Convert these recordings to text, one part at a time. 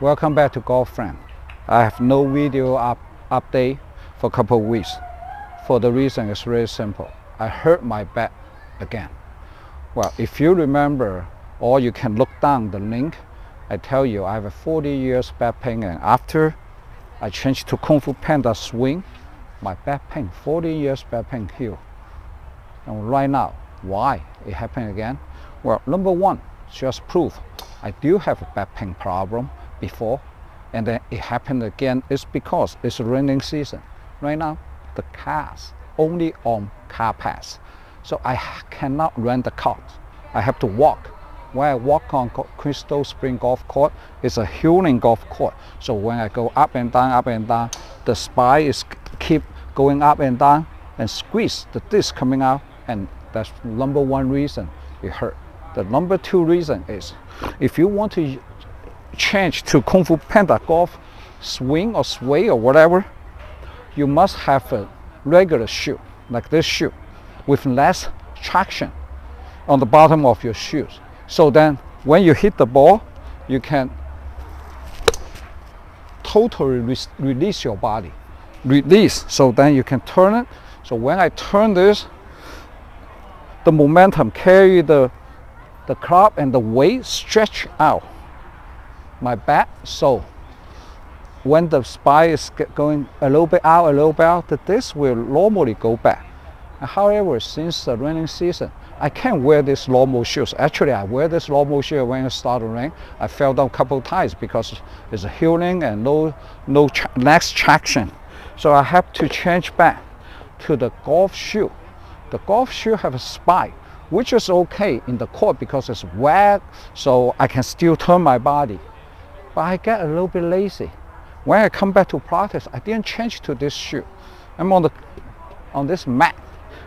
Welcome back to Golf Friend. I have no video update for a couple of weeks. For the reason is really simple. I hurt my back again. Well, if you remember, or you can look down the link, I tell you I have a 40 years back pain, and after I changed to Kung Fu Panda swing, my back pain, 40 years back pain healed. And right now, why it happened again? Well, number one, just proof I do have a back pain problem before, and then it happened again. It's because it's raining season. Right now, the cars only on car pass, so I cannot rent the cart. I have to walk. When I walk on Crystal Spring Golf Course, it's a healing golf course. So when I go up and down, the spine is keep going up and down and squeeze the disc coming out, and that's number one reason it hurt. The number two reason is if you want to change to Kung Fu Panda golf swing or sway or whatever, you must have a regular shoe like this shoe with less traction on the bottom of your shoes. So then when you hit the ball, you can totally release your body. Release, so then you can turn it. So when I turn this, the momentum carry the club and the weight stretch out my back. So when the spine is going a little bit out, the disc will normally go back. However, since the raining season, I can't wear these normal shoes. Actually, I wear this normal shoe when it started to rain. I fell down a couple of times because it's a healing and no less traction. So I have to change back to the golf shoe. The golf shoe have a spike, which is okay in the court because it's wet, so I can still turn my body. But I get a little bit lazy. When I come back to practice, I didn't change to this shoe. I'm on this mat.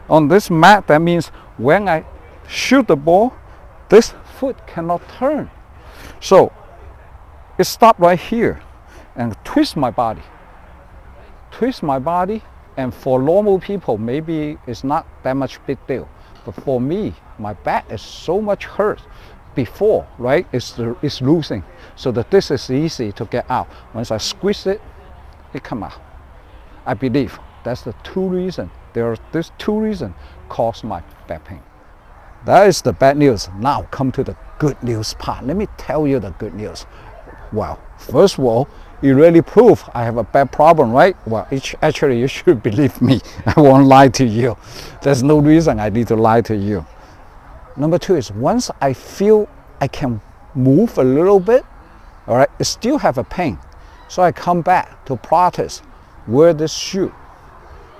On this mat, that means when I shoot the ball, this foot cannot turn. So it stopped right here and twist my body. And for normal people, maybe it's not that much big deal. But for me, my back is so much hurt before, right? It's losing. So that this is easy to get out. Once I squeeze it, it come out. I believe that's the two reasons. These two reasons cause my back pain. That is the bad news. Now come to the good news part. Let me tell you the good news. Well, first of all, it really proves I have a back problem, right? Well, actually, you should believe me. I won't lie to you. There's no reason I need to lie to you. Number two is once I feel I can move a little bit, all right, I still have a pain. So I come back to practice, wear this shoe.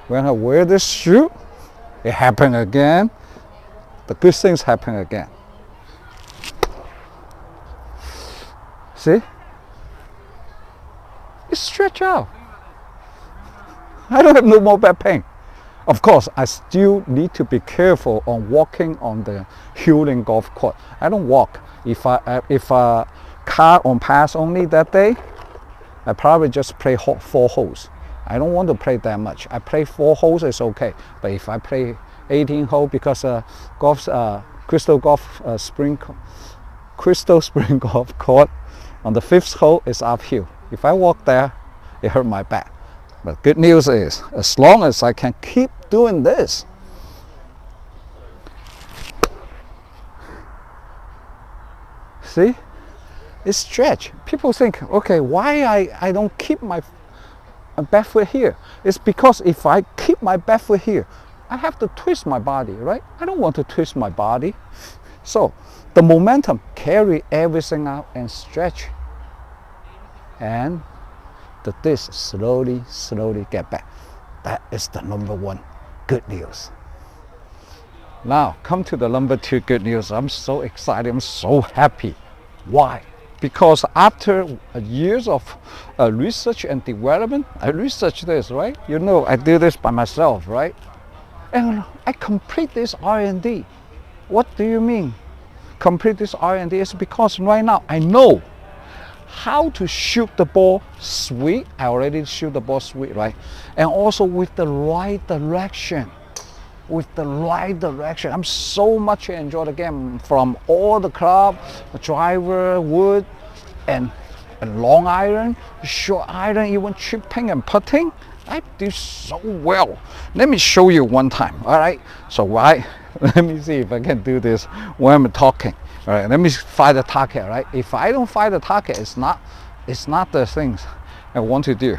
When I wear this shoe, it happened again. The good things happen again. See? It stretch out. I don't have no more back pain. Of course, I still need to be careful on walking on the healing golf course. I don't walk. If a car on pass only that day, I probably just play 4 holes. I don't want to play that much. I play 4 holes is okay. But if I play 18 holes because Crystal Spring Golf Course on the 5th hole is uphill. If I walk there, it hurt my back. But good news is, as long as I can keep doing this, see, it's stretch. People think, okay, why I don't keep my back foot here? It's because if I keep my back foot here, I have to twist my body, right? I don't want to twist my body. So the momentum carry everything out and stretch. And the disc slowly get back. That is the number one good news. Now come to the number two good news. I'm so excited, I'm so happy. Why? Because after years of research and development, I researched this, right? You know, I do this by myself, right? And I complete this R&D. What do you mean? Complete this R&D? It's because right now I know how to shoot the ball sweet. I already shoot the ball sweet, right? And also with the right direction. I'm so much enjoy the game from all the club, the driver, wood, and a long iron, short iron, even chipping and putting, I do so well. Let me show you one time. All right. So let me see if I can do this when I'm talking. All right. Let me find the target. Right. If I don't find the target, it's not the things I want to do.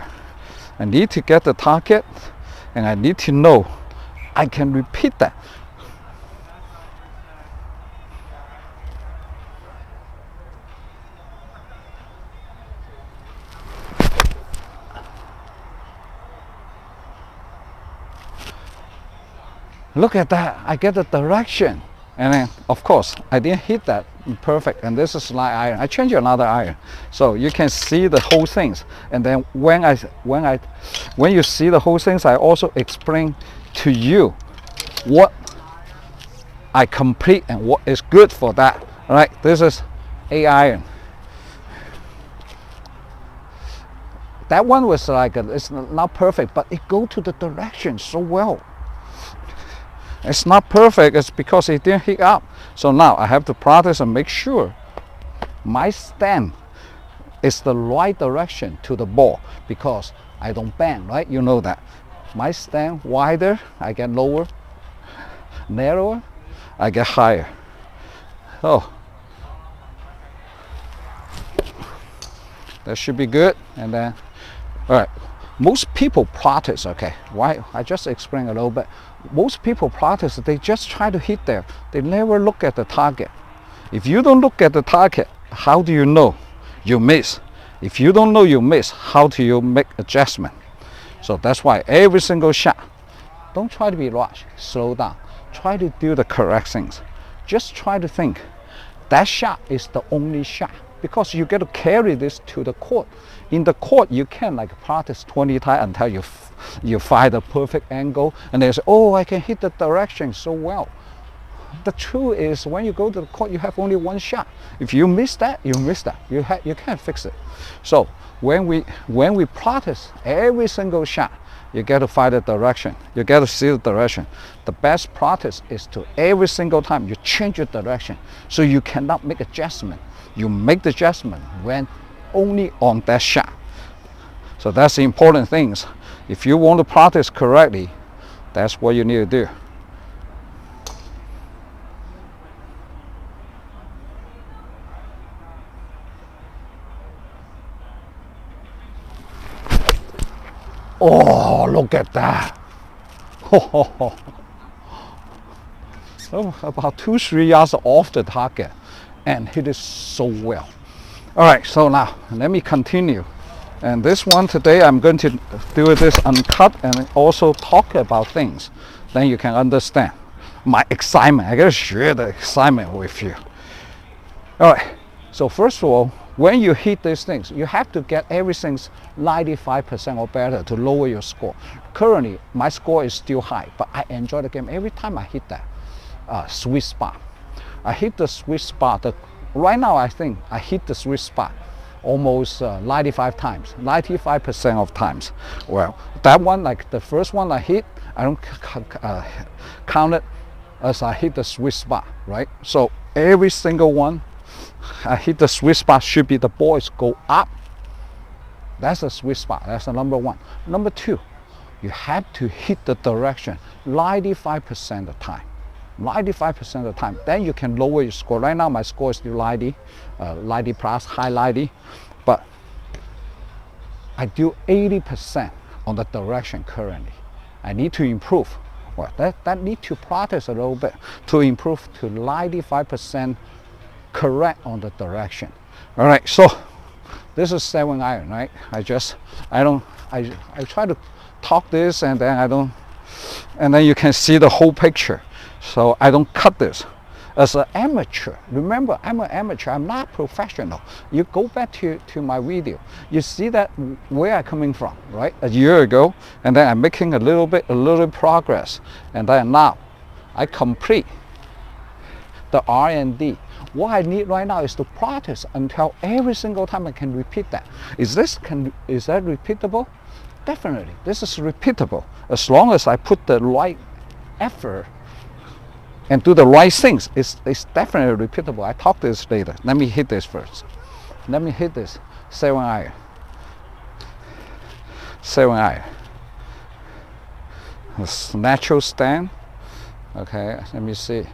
I need to get the target, and I need to know I can repeat that. Look at that, I get the direction. And then, of course, I didn't hit that perfect. And this is slide iron. I change another iron. So you can see the whole things. And then when you see the whole things, I also explain to you what I complete and what is good for that. All right, this is a iron. That one was like, it's not perfect, but it go to the direction so well. It's not perfect, it's because it didn't hit up. So now I have to practice and make sure my stand is the right direction to the ball, because I don't bend, right? You know that. My stand wider, I get lower. Narrower, I get higher. Oh, that should be good. And then, all right, most people practice, okay, why? I just explained a little bit. Most people practice, they just try to hit there. They never look at the target. If you don't look at the target, how do you know you miss? If you don't know you miss, how do you make adjustment? So that's why every single shot, don't try to be rushed, slow down. Try to do the correct things. Just try to think, that shot is the only shot, because you get to carry this to the court. In the court, you can like practice 20 times until you find the perfect angle, and they say, oh, I can hit the direction so well. The truth is, when you go to the court, you have only one shot. If you miss that, you miss that. You can't fix it. So when we practice every single shot, you get to find the direction. You get to see the direction. The best practice is to every single time you change your direction, so you cannot make adjustment. You make the adjustment when only on that shot. So that's the important things. If you want to practice correctly, that's what you need to do. Oh, look at that. Oh, about 2-3 yards off the target, and hit it so well. All right, so now let me continue. And this one today, I'm going to do this uncut and also talk about things. Then you can understand my excitement. I gotta share the excitement with you. All right, so first of all, when you hit these things, you have to get everything 95% or better to lower your score. Currently, my score is still high, but I enjoy the game every time I hit that sweet spot. I hit the sweet spot. Right now, I think I hit the sweet spot almost 95% of times. Well, that one, like the first one I hit, I don't count it as I hit the sweet spot, right? So every single one I hit the sweet spot should be the balls go up. That's the sweet spot. That's the number one. Number two, you have to hit the direction 95% of the time. 95% of the time, then you can lower your score. Right now my score is still 90 plus, high 90, but I do 80% on the direction currently. I need to improve. Well, that need to practice a little bit to improve to 95% correct on the direction. All right, so this is 7 iron, right? I try to talk this, and then and then you can see the whole picture. So I don't cut this. As an amateur, remember, I'm an amateur, I'm not professional. You go back to my video, you see that where I'm coming from, right? A year ago, and then I'm making a little progress, and then now I complete the R&D. What I need right now is to practice until every single time I can repeat that. Is that repeatable? Definitely, this is repeatable as long as I put the right effort and do the right things. It's definitely repeatable. I talk this later. Let me hit this first. Let me hit this. 7 iron. 7 iron. It's natural stand. Okay, let me see.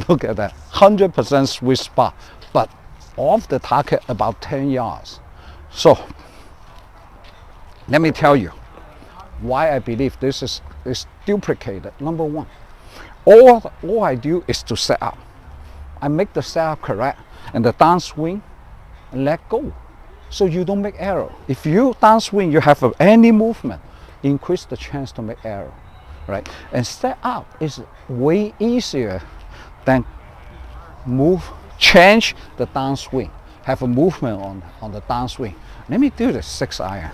Look at that, 100% sweet spot, but off the target about 10 yards. So let me tell you why I believe this is duplicated. Number one, all I do is to set up. I make the setup correct and the downswing and let go. So you don't make error. If you downswing, you have any movement, increase the chance to make error, right? And set up is way easier than change the downswing, have a movement on the downswing. Let me do the 6 iron.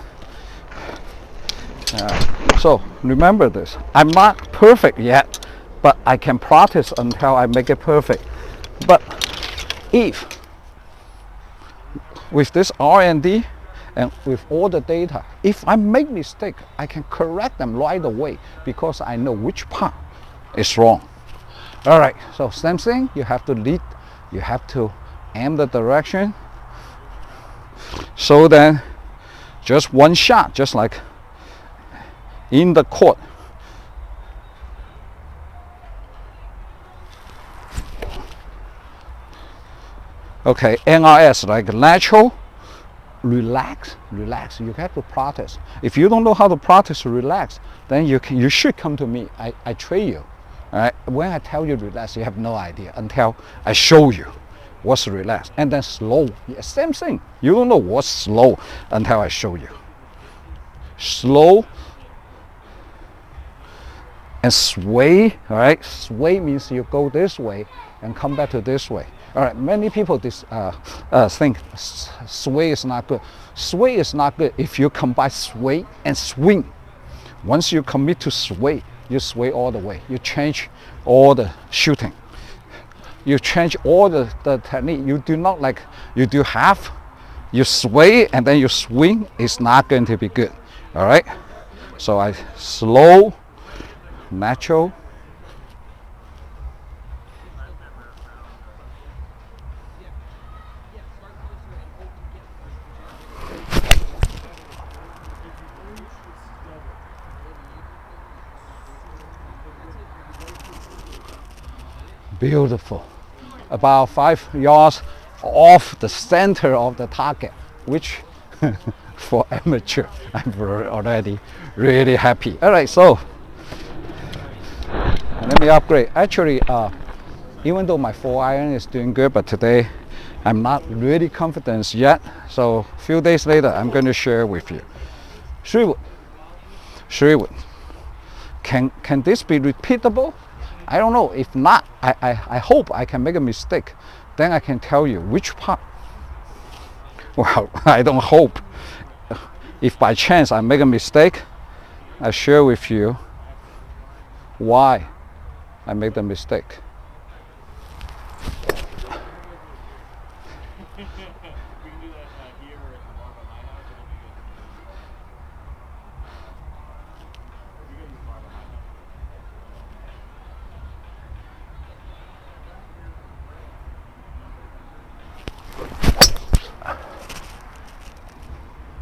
So remember this, I'm not perfect yet, but I can practice until I make it perfect. But if with this R&D and with all the data, if I make mistake, I can correct them right away because I know which part is wrong. All right, so same thing, you have to lead, you have to aim the direction. So then just one shot, just like in the court. Okay, NRS, like natural, relax. You have to practice. If you don't know how to practice relax, then you should come to me. I train you. All right. When I tell you relax, you have no idea until I show you what's relax. And then slow, yeah, same thing. You don't know what's slow until I show you. Slow and sway. All right. Sway means you go this way and come back to this way. All right. Many people think sway is not good. Sway is not good if you combine sway and swing. Once you commit to sway, you sway all the way. You change all the shooting. You change all the technique. You do not like, you do half, you sway and then you swing. It's not going to be good. All right. So I slow, natural. Beautiful. About 5 yards off the center of the target, which for amateur, I'm already really happy. All right, so let me upgrade. Actually, even though my 4 iron is doing good, but today I'm not really confident yet. So a few days later, I'm going to share with you. 3 wood. Can this be repeatable? I don't know. If not, I hope I can make a mistake. Then I can tell you which part. Well, I don't hope. If by chance I make a mistake, I share with you why I made the mistake.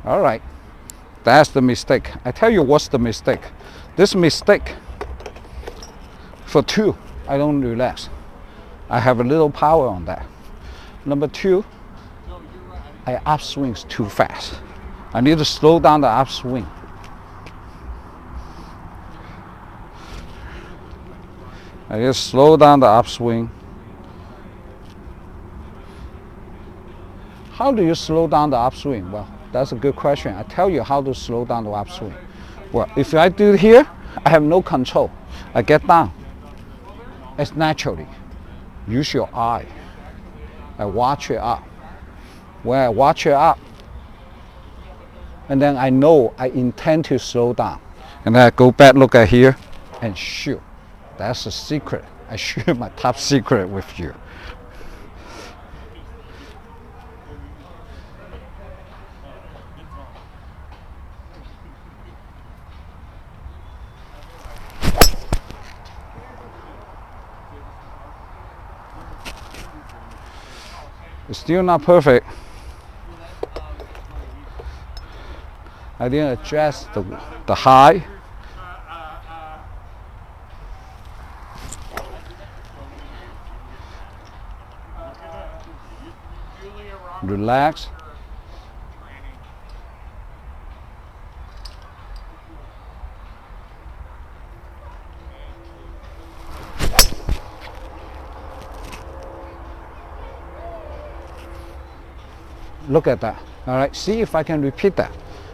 All right, that's the mistake. I tell you what's the mistake. This mistake, for 2, I don't relax. I have a little power on that. Number 2, I upswings too fast. I need to slow down the upswing. I just slow down the upswing. How do you slow down the upswing? Well, that's a good question. I tell you how to slow down the upswing. Well, if I do it here, I have no control. I get down. It's naturally. Use your eye. I watch it up. when I watch it up, and then I know I intend to slow down. And then I go back, look at here, and shoot. That's the secret. I share my top secret with you. It's still not perfect. I didn't adjust the high. Relax. Look at that. All right, see if I can repeat that.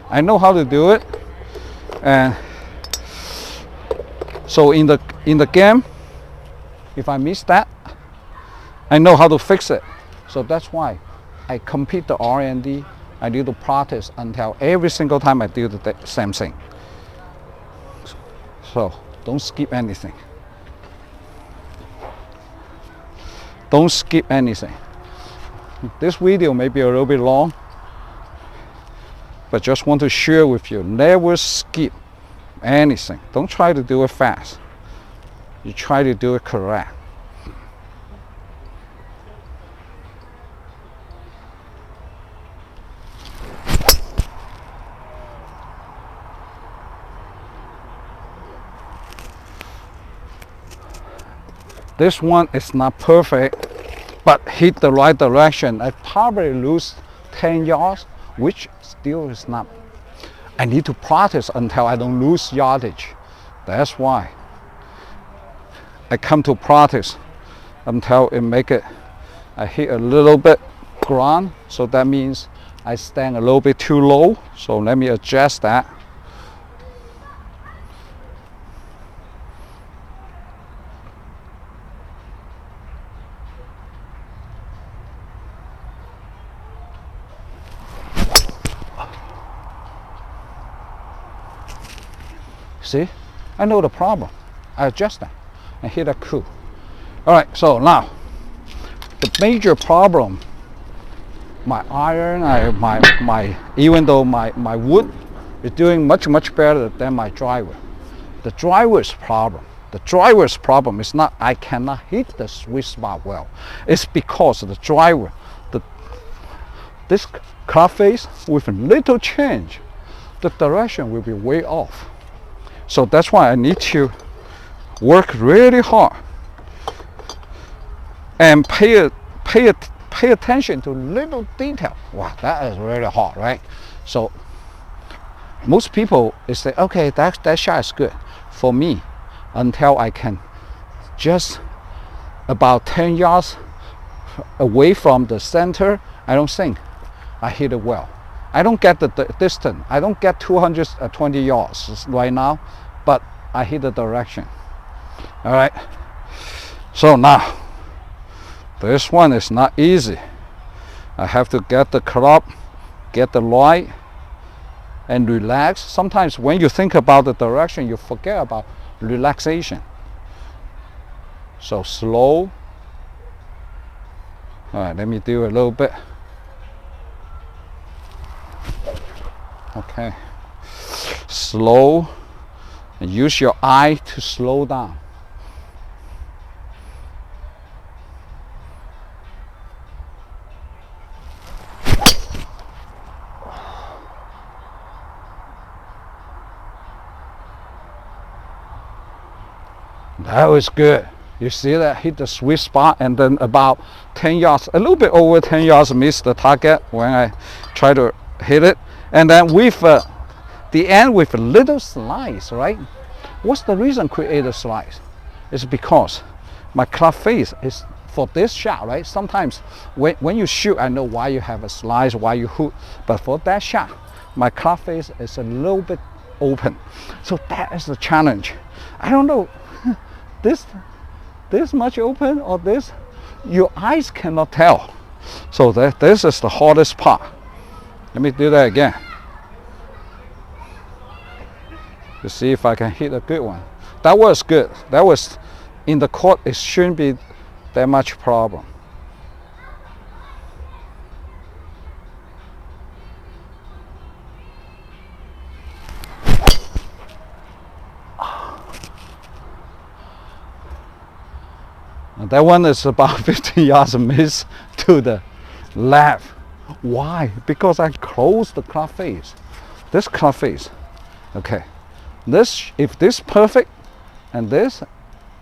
I know how to do it, and so in the game, if I miss that, I know how to fix it. So that's why I compete the R&D. I need to practice until every single time I do the same thing. So don't skip anything. Don't skip anything. This video may be a little bit long, but just want to share with you, never skip anything. Don't try to do it fast. You try to do it correct. This one is not perfect, but hit the right direction. I probably lose 10 yards, which still is not. I need to practice until I don't lose yardage. That's why I come to practice until it make it. I hit a little bit ground, so that means I stand a little bit too low. So let me adjust that. See, I know the problem. I adjust that and hit a coup. All right, so now the major problem, my iron, even though my wood is doing much better than my driver. The driver's problem is not I cannot hit the sweet spot well. It's because of the driver, this club face with a little change, the direction will be way off. So that's why I need to work really hard and pay attention to little detail. Wow, that is really hard, right? So most people say, okay, that shot is good. For me, until I can just about 10 yards away from the center, I don't think I hit it well. I don't get the distance. I don't get 220 yards right now, but I hit the direction. All right. So now, this one is not easy. I have to get the club, get the light, and relax. Sometimes when you think about the direction, you forget about relaxation. So slow. All right, let me do a little bit. Okay, slow, and use your eye to slow down. That was good. You see that hit the sweet spot, and then about 10 yards, a little bit over 10 yards, missed the target when I try to hit it. And then with the end with a little slice, right? What's the reason create a slice? It's because my club face is for this shot, right? Sometimes when you shoot, I know why you have a slice, why you hook, but for that shot, my club face is a little bit open. So that is the challenge. I don't know, this much open or this, your eyes cannot tell. So this is the hardest part. Let me do that again. To see if I can hit a good one. That was good. That was in the court. It shouldn't be that much problem. That one is about 15 yards miss to the left. Why? Because I closed the club face. This club face. Okay. This, if this perfect, and this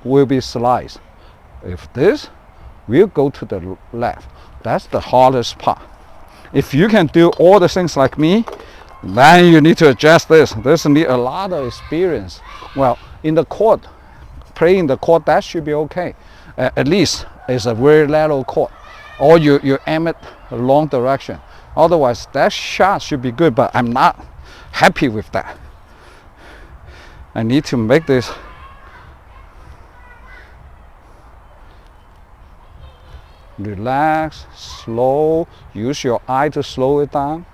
will be sliced. If this will go to the left. That's the hardest part. If you can do all the things like me, then you need to adjust this. This need a lot of experience. Well, in the court, playing the court, that should be okay. At least it's a very lateral court, or you aim it a long direction. Otherwise, that shot should be good, but I'm not happy with that. I need to make this relax, slow. Use your eye to slow it down.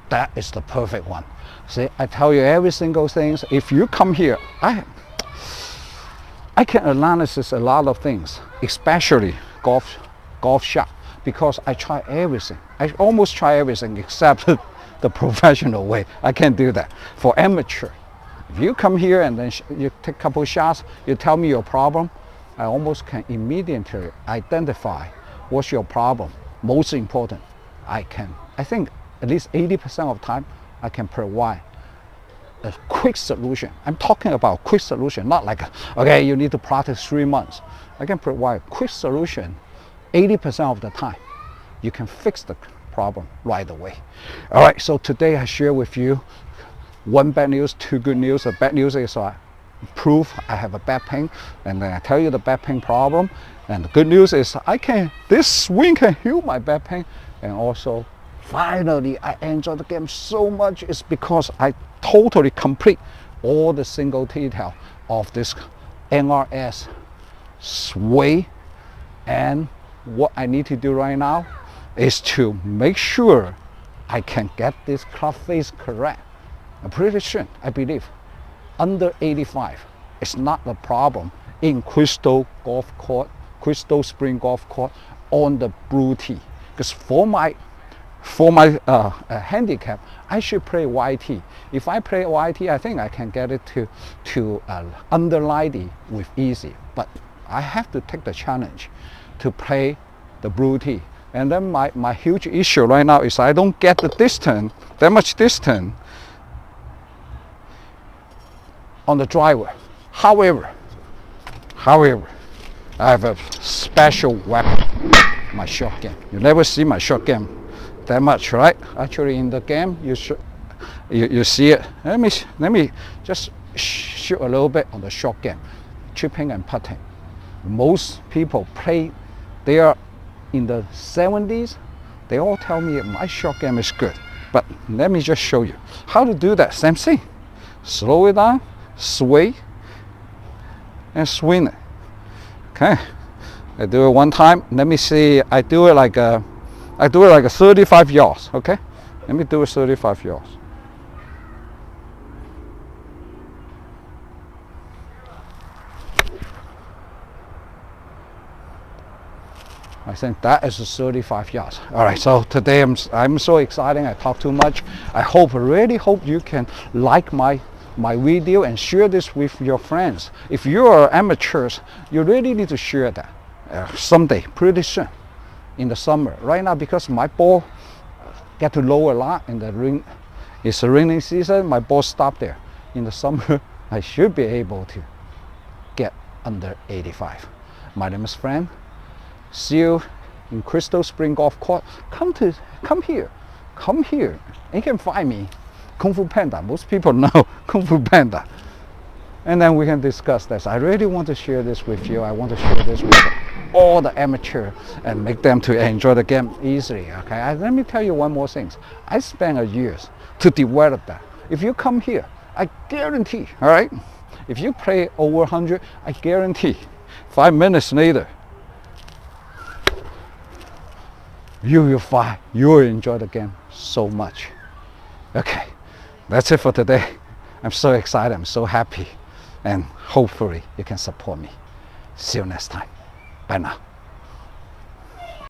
That is the perfect one. See, I tell you every single thing. If you come here, I can analyze a lot of things, especially golf shot, because I try everything. I almost try everything except the professional way. I can't do that. For amateur, if you come here and then you take a couple shots, you tell me your problem, I almost can immediately identify what's your problem. Most important, I think at least 80% of the time, I can provide a quick solution. I'm talking about quick solution, not like, okay, you need to practice 3 months. I can provide a quick solution 80% of the time. You can fix the problem right away. All right, so today I share with you one bad news, two good news. The bad news is proof I have a back pain, and then I tell you the back pain problem. And the good news is this swing can heal my back pain, and also finally, I enjoy the game so much. It's because I totally complete all the single detail of this NRS sway. And what I need to do right now is to make sure I can get this club face correct. I'm pretty sure, I believe, under 85 is not a problem in Crystal Golf Court, Crystal Spring Golf Court on the blue tee. Because for my handicap, I should play YT. If I play YT, I think I can get it to under 90 with easy. But I have to take the challenge to play the blue tee. And then my huge issue right now is I don't get the distance, that much distance on the driver. However, I have a special weapon, my short game. You never see my short game that much, right? Actually, in the game, you see it. Let me just shoot a little bit on the short game, chipping and putting. Most people play, they are in the 70s. They all tell me my short game is good, but let me just show you how to do that. Same thing. Slow it down, sway, and swing it. Okay, I do it one time. Let me see. I do it like a 35 yards. Okay, let me do it 35 yards. I think that is 35 yards. All right, so today I'm so excited. I talk too much. I really hope you can like my video and share this with your friends. If you are amateurs, you really need to share that someday, pretty soon, in the summer. Right now, because my ball get to low a lot in the rain. It's a raining season. My ball stopped there. In the summer, I should be able to get under 85. My name is Frank. See you in Crystal Spring Golf Court. Come here. You can find me, Kung Fu Panda. Most people know Kung Fu Panda. and then we can discuss this. I really want to share this with you. I want to share this with all the amateur and make them to enjoy the game easily. Okay, let me tell you one more thing. I spent a year to develop that. If you come here, I guarantee, all right, if you play over 100, I guarantee 5 minutes later, you will find you will enjoy the game so much. Okay, that's it for today. I'm so excited, I'm so happy, and hopefully you can support me. See you next time. Bye now.